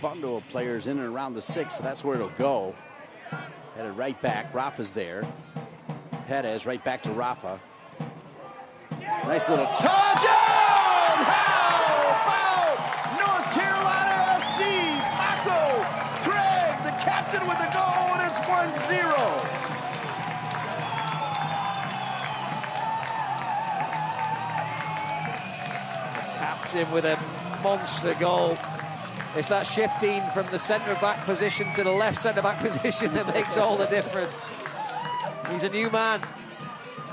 bundle of players in and around the 6, so that's where it'll go. Headed right back. Rafa's there. Perez right back to Rafa. Nice little touch. Oh! How about North Carolina FC? Paco, Craig, the captain with the goal, and it's 1-0. Captain with a monster goal. It's that shifting from the centre-back position to the left centre-back position that makes all the difference. He's a new man.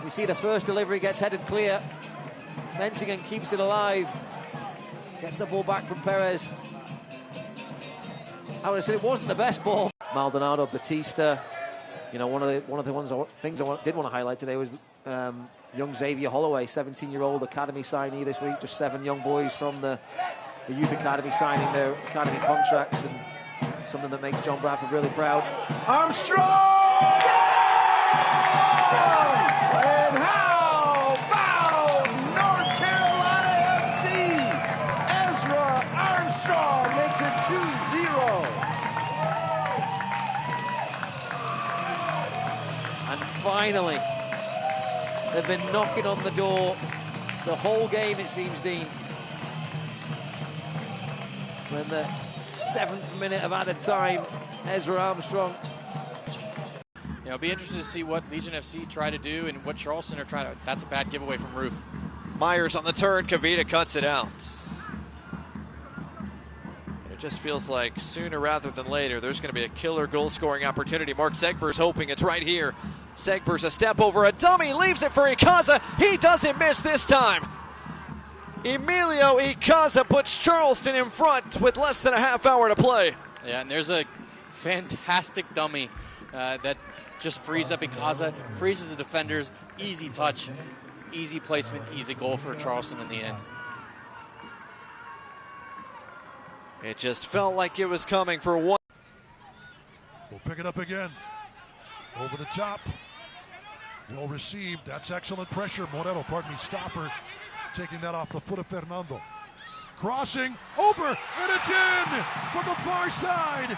You see the first delivery gets headed clear. Mensingen keeps it alive. Gets the ball back from Perez. I would have said it wasn't the best ball. Maldonado, Batista. You know, one of the things I did want to highlight today was young Xavier Holloway, 17-year-old academy signee this week. Just 7 young boys from the youth academy signing their academy contracts, and something that makes John Bradford really proud. Armstrong! And how about North Carolina FC? Ezra Armstrong makes it 2-0. And finally, they've been knocking on the door the whole game, it seems, Dean. When the 7th minute of added time, Ezra Armstrong. Yeah, it'll be interesting to see what Legion FC try to do and what Charleston are trying to. That's a bad giveaway from Roof. Myers on the turn. Kavita cuts it out. It just feels like sooner rather than later there's going to be a killer goal-scoring opportunity. Mark Segber's hoping it's right here. Segber's a step over a dummy, leaves it for Ycaza. He doesn't miss this time. Emilio Ycaza puts Charleston in front with less than a half hour to play. Yeah, and there's a fantastic dummy that just frees up Ycaza, freezes the defenders, easy touch, easy placement, easy goal for Charleston in the end. It just felt like it was coming for one. We'll pick it up again. Over the top. Well received. That's excellent pressure. Moreno, Stoffer taking that off the foot of Fernando. Crossing over, and it's in from the far side.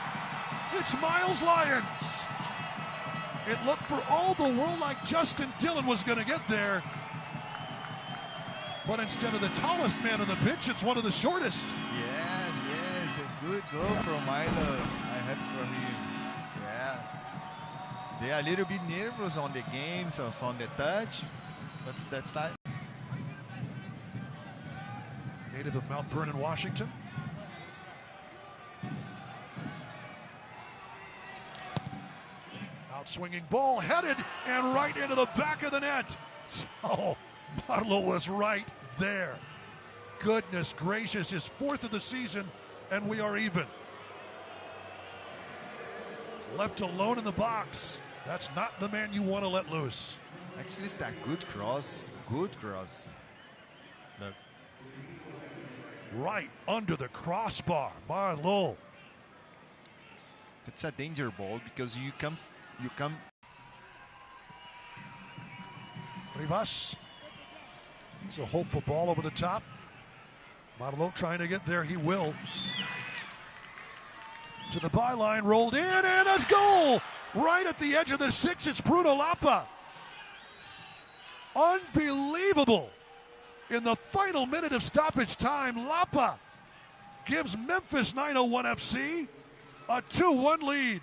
It's Miles Lyons. It looked for all the world like Justin Dillon was going to get there. But instead of the tallest man on the pitch, it's one of the shortest. Yes, a good goal from Miles. I happy for him. Yeah. They are a little bit nervous on the game, so on the touch. But that's nice. Native of Mount Vernon, Washington. Out-swinging ball, headed and right into the back of the net. So Marlon was right there. Goodness gracious, his 4th of the season, and we are even. Left alone in the box. That's not the man you want to let loose. Actually, it's that good cross. Good cross. Look. Right under the crossbar, Marlon. It's a danger ball because you come. Rivas. It's a hopeful ball over the top. Marlon trying to get there. He will. To the byline, rolled in, and a goal! Right at the edge of the 6, it's Bruno Lapa. Unbelievable. In the final minute of stoppage time, Lapa gives Memphis 901 FC a 2-1 lead.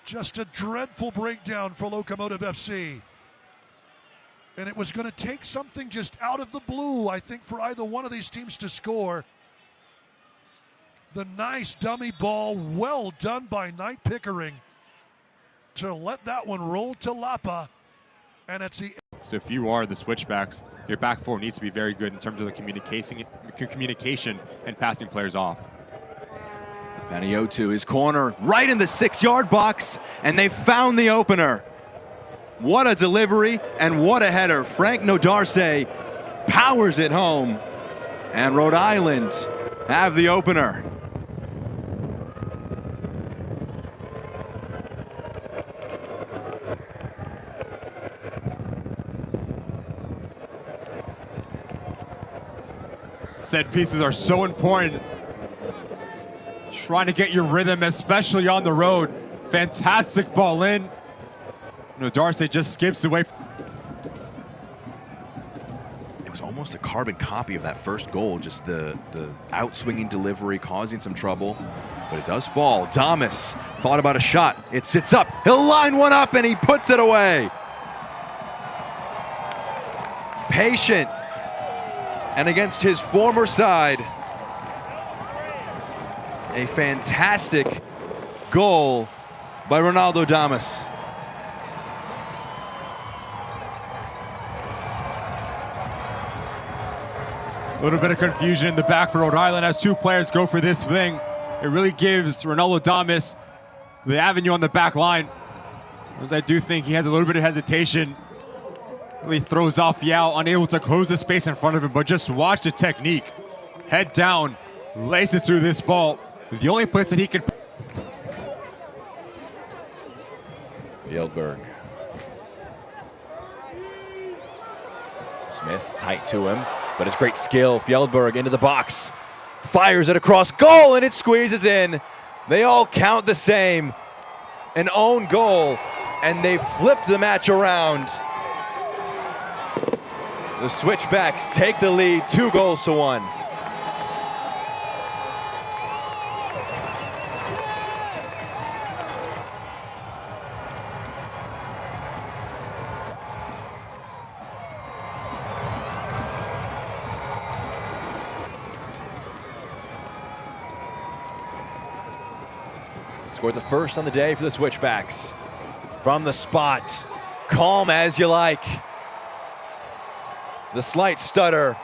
Just a dreadful breakdown for Locomotive FC. And it was going to take something just out of the blue, I think, for either one of these teams to score. The nice dummy ball, well done by Knight Pickering to let that one roll to Lapa. And it's the... So if you are the switchbacks, your back four needs to be very good in terms of the communication and passing players off. Benio to his corner, right in the 6-yard box, and they found the opener. What a delivery and what a header. Frank Nodarse powers it home, and Rhode Island have the opener. Set pieces are so important. Trying to get your rhythm, especially on the road. Fantastic ball in. Nodarse just skips away. It was almost a carbon copy of that first goal, just the outswinging delivery causing some trouble, but it does fall. Damus thought about a shot. It sits up. He'll line one up and he puts it away. Patient. And against his former side, a fantastic goal by Ronaldo Damus. A little bit of confusion in the back for Rhode Island as two players go for this thing. It really gives Ronaldo Damus the avenue on the back line. As I do think he has a little bit of hesitation. Really throws off Yao, unable to close the space in front of him, but just watch the technique. Head down, laces through this ball. The only place that he can... Fjällberg. Smith tight to him, but it's great skill. Fjällberg into the box, fires it across goal, and it squeezes in. They all count the same. An own goal, and they flip the match around. The Switchbacks take the lead, 2-1. Scored the first on the day for the Switchbacks. From the spot, calm as you like. The slight stutter,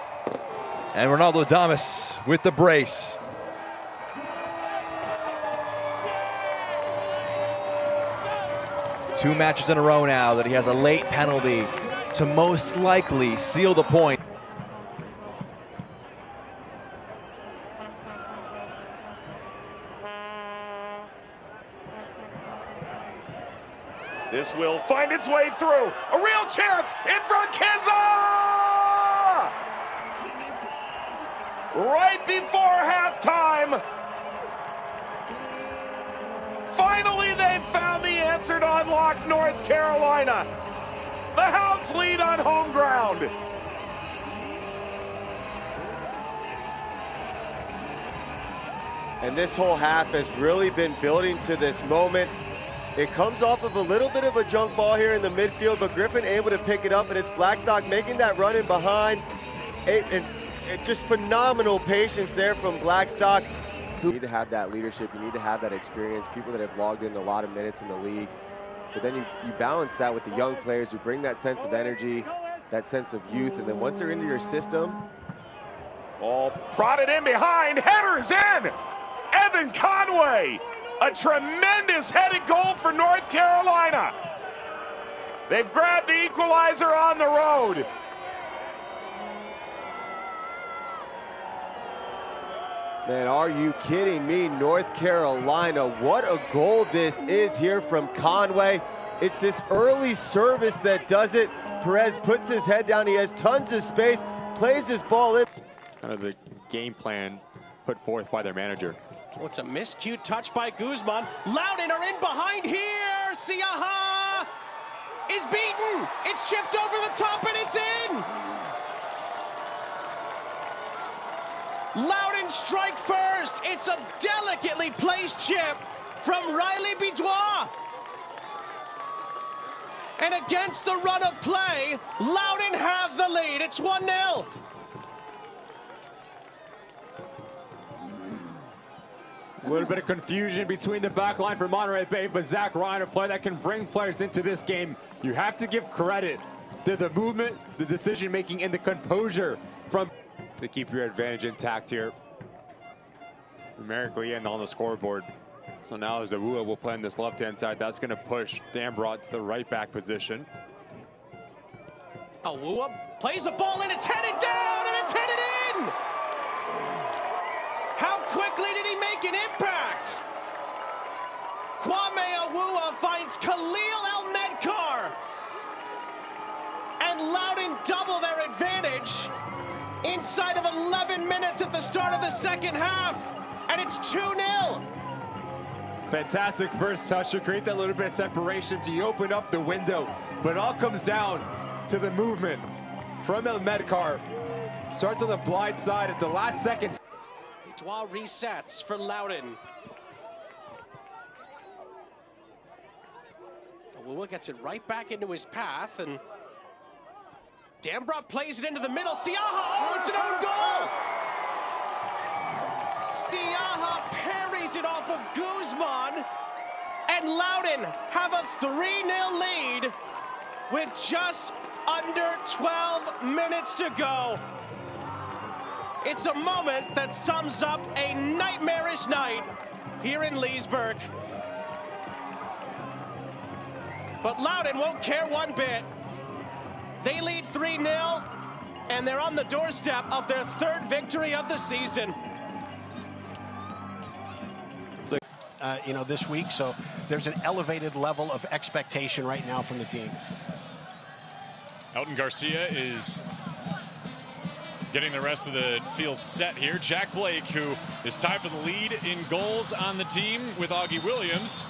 and Ronaldo Damus with the brace. Two matches in a row now that he has a late penalty to most likely seal the point. This will find its way through. A real chance in front, Kizza! Right before halftime. Finally, they found the answer to unlock North Carolina. The Hounds lead on home ground. And this whole half has really been building to this moment. It comes off of a little bit of a junk ball here in the midfield, but Griffin able to pick it up, and it's Blackstock making that run in behind. Just phenomenal patience there from Blackstock. You need to have that leadership, you need to have that experience, people that have logged in a lot of minutes in the league. But then you balance that with the young players who bring that sense of energy, that sense of youth, and then once they're into your system. Ball prodded in behind, headers in! Evan Conway! A tremendous headed goal for North Carolina. They've grabbed the equalizer on the road. Man, are you kidding me? North Carolina, what a goal this is here from Conway. It's this early service that does it. Perez puts his head down, he has tons of space, plays this ball in. Kind of the game plan put forth by their manager. What's a miscued touch by Guzmán. Loudon are in behind here. Siaha is beaten. It's chipped over the top and it's in. Loudon strike first. It's a delicately placed chip from Riley Bidois. And against the run of play, Loudon have the lead. It's 1-0. A little bit of confusion between the back line for Monterey Bay, but Zach Ryan, a player that can bring players into this game. You have to give credit to the movement, the decision-making, and the composure from to keep your advantage intact here. Numerically and on the scoreboard. So now as Awua will play on this left-hand side, that's going to push Dambrot to the right-back position. Awua plays the ball in, it's headed down, and it's headed in! How quickly did he make an impact? Kwame Awua finds Kalil ElMedkhar. And Loudon double their advantage inside of 11 minutes at the start of the second half, and it's 2-0. Fantastic first touch to create that little bit of separation to open up the window. But it all comes down to the movement from ElMedkhar. Starts on the blind side at the last second. Bidois resets for Loudon. Will gets it right back into his path, and Dambrot plays it into the middle. Siaha, oh, it's an own goal! Siaha parries it off of Guzmán, and Loudon have a 3-0 lead with just under 12 minutes to go. It's a moment that sums up a nightmarish night here in Leesburg. But Loudon won't care one bit. They lead 3-0, and they're on the doorstep of their third victory of the season. This week, so there's an elevated level of expectation right now from the team. Elton Garcia is getting the rest of the field set here. Jack Blake, who is tied for the lead in goals on the team with Augie Williams,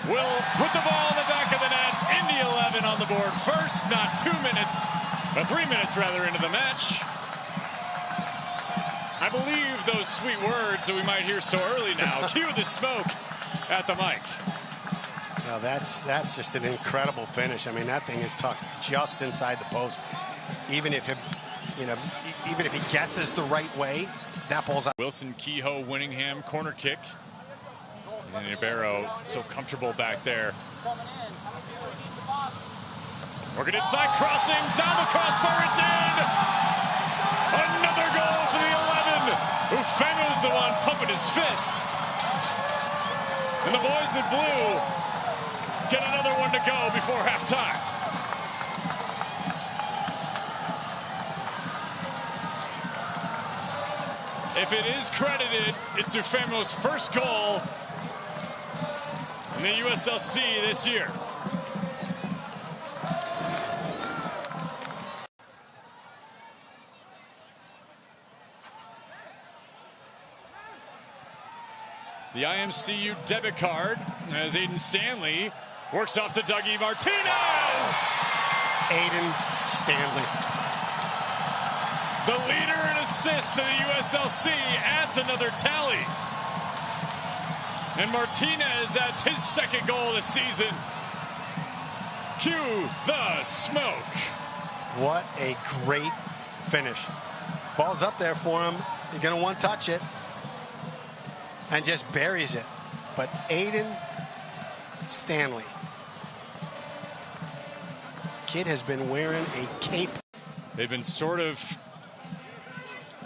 will put the ball in the back of the net. Indy 11 on the board first, not 2 minutes, but 3 minutes rather into the match. I believe those sweet words that we might hear so early now. Cue the smoke at the mic. Now that's just an incredible finish. I mean, that thing is tucked just inside the post. Even if he guesses the right way, that ball's out. Wilson Kehoe Winningham corner kick. And Ibero so comfortable back there. Working inside, crossing down the crossbar, it's in! Another goal for the 11. Ofeimu's the one pumping his fist. And the boys in blue get another one to go before halftime. If it is credited, it's Ofeimu's first goal in the USLC this year. The IMCU debit card as Aiden Stanley works off to Dougie Martínez. Aiden Stanley. The leader in assists to the USLC adds another tally. And Martínez adds his second goal of the season. Cue the smoke. What a great finish. Ball's up there for him. You're going to one-touch it. And just buries it. But Aiden Stanley. Kid has been wearing a cape. They've been sort of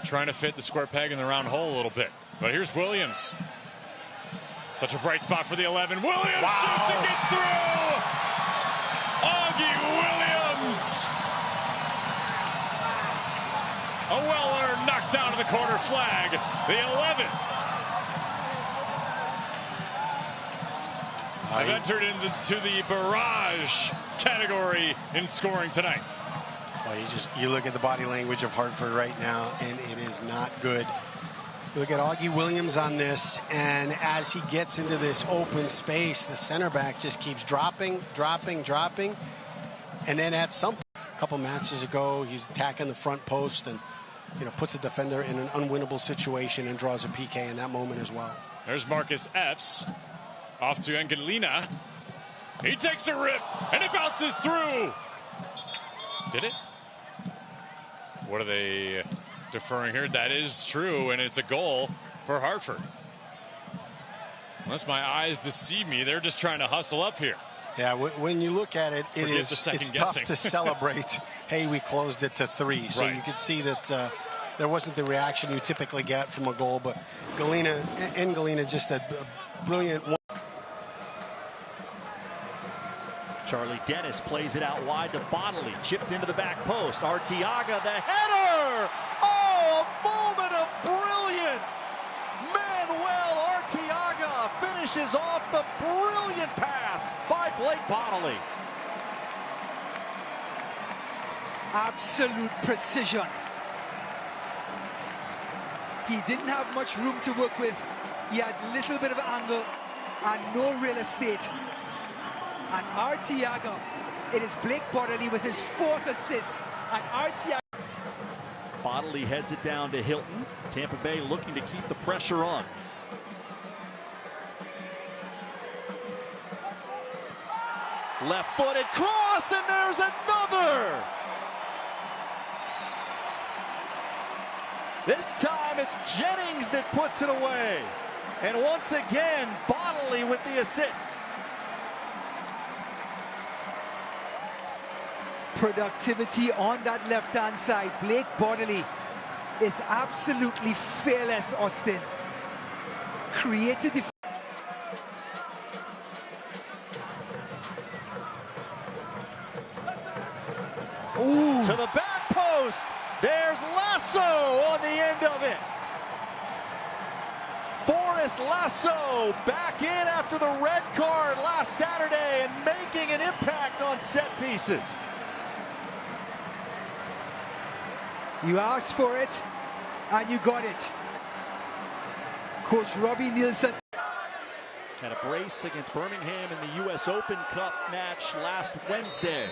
trying to fit the square peg in the round hole a little bit. But here's Williams. Such a bright spot for the 11. Williams shoots and gets through! Augie Williams! A well-earned knockdown to the corner flag. The 11. Have entered into the barrage category in scoring tonight. Well, you look at the body language of Hartford right now, and it is not good. You look at Augie Williams on this, and as he gets into this open space, the center back just keeps dropping. And then at some point, a couple matches ago, he's attacking the front post and puts the defender in an unwinnable situation and draws a PK in that moment as well. There's Marcus Epps. Off to Ngalina. He takes a rip, and it bounces through. Did it? What are they deferring here? That is true, and it's a goal for Hartford. Unless my eyes deceive me, they're just trying to hustle up here. Yeah, when you look at it, it's tough to celebrate. Hey, we closed it to 3. So you could see that there wasn't the reaction you typically get from a goal, but Ngalina just a brilliant one. Charlie Dennis plays it out wide to Bodley, chipped into the back post. Arteaga, the header! Oh, a moment of brilliance! Manuel Arteaga finishes off the brilliant pass by Blake Bodley. absolute precision. He didn't have much room to work with. He had a little bit of angle and no real estate. And Arteaga, it is Blake Bodley with his 4th assist. And Arteaga. Bodley heads it down to Hilton. Tampa Bay looking to keep the pressure on. Left-footed cross, and there's another! This time it's Jennings that puts it away. And once again, Bodley with the assist. Productivity on that left-hand side. Blake Bodley is absolutely fearless, Austin. Created the... Ooh. To the back post. There's Lasso on the end of it. Forrest Lasso back in after the red card last Saturday and making an impact on set pieces. You asked for it, and you got it. Coach Robbie Nielsen had a brace against Birmingham in the U.S. Open Cup match last Wednesday.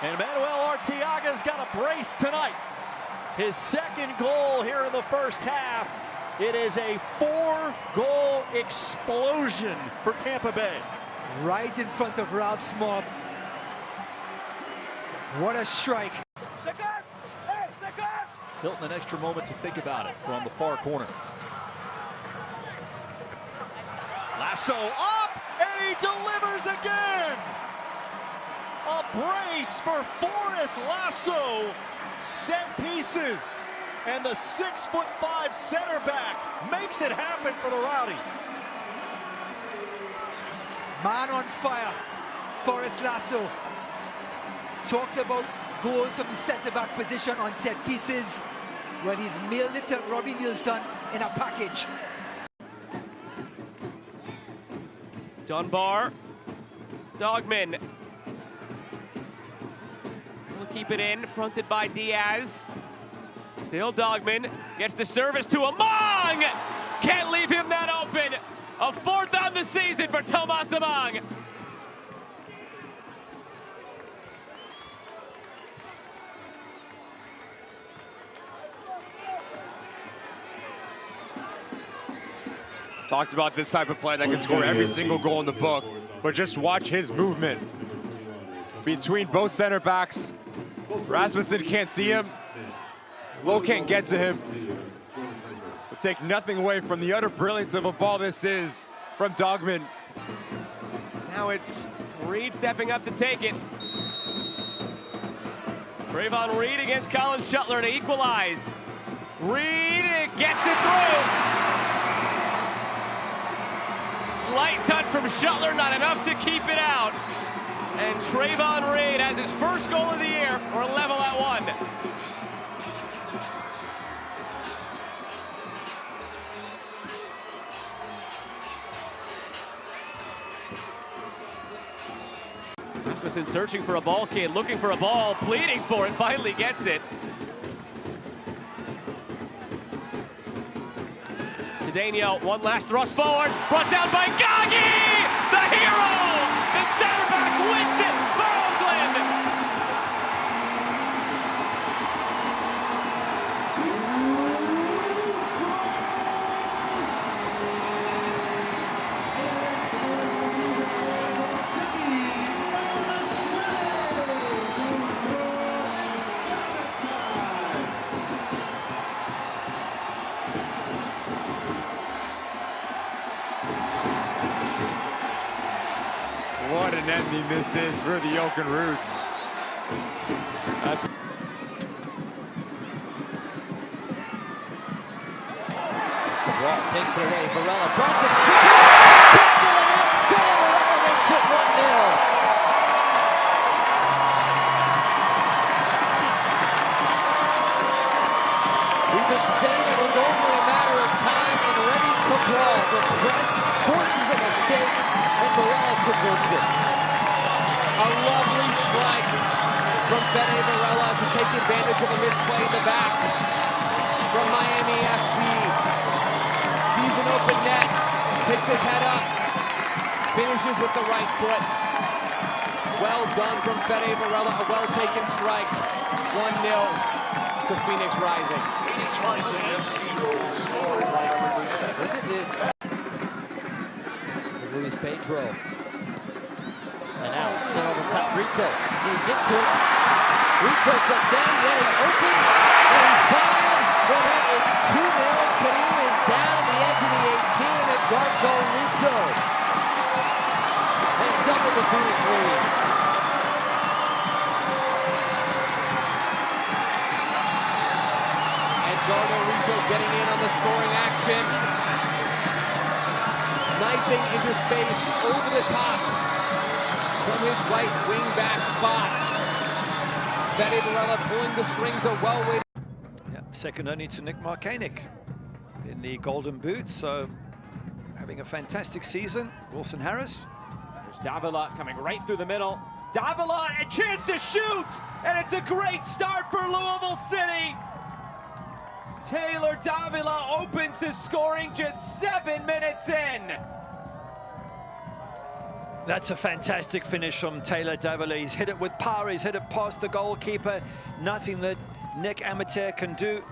And Manuel Arteaga's got a brace tonight. His 2nd goal here in the first half. It is a 4-goal explosion for Tampa Bay. Right in front of Ralph's mob. What a strike. Hilton an extra moment to think about it from the far corner. Lasso up, and he delivers again. A brace for Forrest Lasso. Set pieces. And the 6'5" center back makes it happen for the Rowdies. Man on fire. Forrest Lasso. Talked about goals from the centre-back position on set pieces. Well, he's mailed it to Robbie Nielsen in a package. Dunbar. Dogman. Will keep it in, fronted by Diaz. Still Dogman. Gets the service to Among! Can't leave him that open. A 4th on the season for Tomas Among. Talked about this type of play that can score every single goal in the book, but just watch his movement between both center backs. Rasmussen can't see him. Lowe can't get to him. But take nothing away from the utter brilliance of a ball this is from Dogman. Now it's Reed stepping up to take it. Trayvon Reed against Colin Shuttler to equalize. Reed gets it through. Slight touch from Shuttler, not enough to keep it out. And Trayvon Reed has his first goal of the year. We're level at 1. Rasmussen searching for a ball kid, looking for a ball, pleading for it, finally gets it. Cedeno, one last thrust forward, brought down by Gagi! The hero! The center back wins it for Oakland! What an ending this is for the Oaken Roots. That's Cabral takes it away. Varela tries to chip it. Varela makes it 1-0. We've been saying it was only a matter of time, and Remy Cabral Wilson. A lovely strike from Ben Ofeimu to take advantage of a misplay in the back from Miami FC. Sees an open net, picks his head up, finishes with the right foot. Well done from Ben Ofeimu, a well-taken strike. 1-0 to Phoenix Rising. Look at this. Luis Pedro. And now, sent over top, Rito. Can he get to it? Rito sets down, net is open, and he finds the net. It's 2-0. Kalil is down at the edge of the 18, and Garzo Rito has doubled the Phoenix lead. Edgardo Rito getting in on the scoring action. Knifing into space over the top from his right wing back spot. Ben Ofeimu pulling the strings a well-weighted. Yeah, second only to Nick Markanek in the Golden Boot, so having a fantastic season. Wilson Harris. There's Davila coming right through the middle. Davila, a chance to shoot, and it's a great start for Louisville City. Taylor Davila opens the scoring just 7 minutes in. That's a fantastic finish from Taylor Davila. He's hit it with power, he's hit it past the goalkeeper. Nothing that Nick Amateur can do.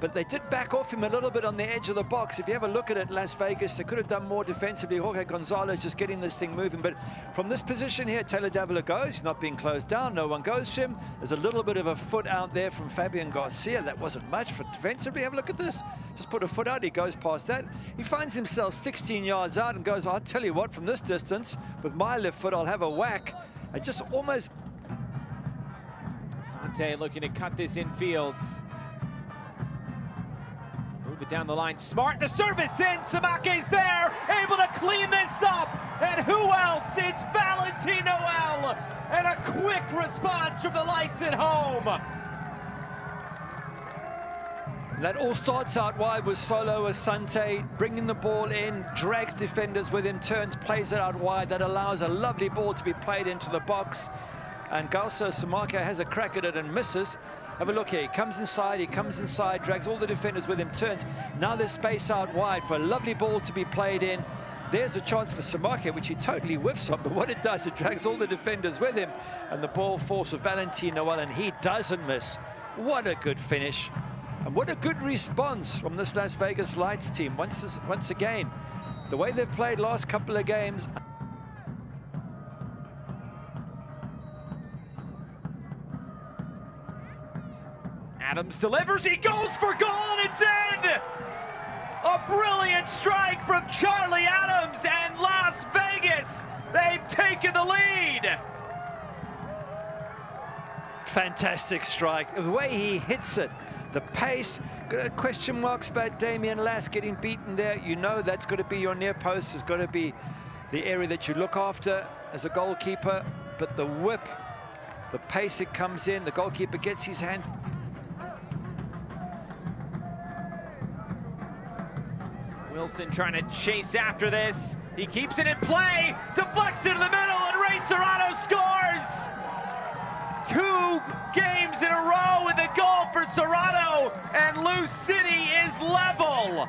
But they did back off him a little bit on the edge of the box. If you have a look at it, Las Vegas, they could have done more defensively. Jorge Gonzalez just getting this thing moving. But from this position here, Taylor Davila goes. He's not being closed down. No one goes to him. There's a little bit of a foot out there from Fabian Garcia. That wasn't much for defensively. Have a look at this. Just put a foot out. He goes past that. He finds himself 16 yards out and goes, I'll tell you what, from this distance, with my left foot, I'll have a whack. And just almost... Sante looking to cut this infield. Move it down the line. Smart, the service in. Samake's there, able to clean this up. And who else? It's Valentin Noel. And a quick response from the lights at home. That all starts out wide with Solo Asante, bringing the ball in, drags defenders with him, turns, plays it out wide. That allows a lovely ball to be played into the box. And Galso Samake has a crack at it and misses. Have a look here, he comes inside, drags all the defenders with him, turns. Now there's space out wide for a lovely ball to be played in. There's a chance for Samake, which he totally whiffs on, but what it does, it drags all the defenders with him, and the ball falls for Valentin Noel, and he doesn't miss. What a good finish, and what a good response from this Las Vegas Lights team. Once again, the way they've played last couple of games. Adams delivers, he goes for goal, and it's in! A brilliant strike from Charlie Adams, and Las Vegas, they've taken the lead! Fantastic strike. The way he hits it, the pace, question marks about Damian Lass getting beaten there. You know that's got to be your near post, has got to be the area that you look after as a goalkeeper, but the whip, the pace it comes in, the goalkeeper gets his hands. Wilson trying to chase after this. He keeps it in play, deflects it to the middle, and Ray Serrano scores! 2 games in a row with a goal for Serrano, and Lou City is level.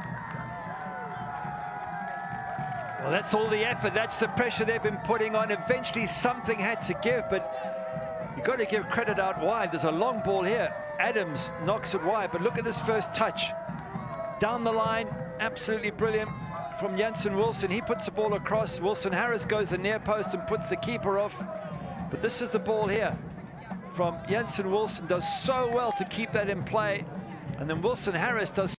Well, that's all the effort, that's the pressure they've been putting on. Eventually something had to give, but you've got to give credit out wide. There's a long ball here. Adams knocks it wide, but look at this first touch. Down the line, absolutely brilliant from Jansen Wilson. He puts the ball across. Wilson Harris goes the near post and puts the keeper off. But this is the ball here from Jansen Wilson. Does so well to keep that in play. And then Wilson Harris does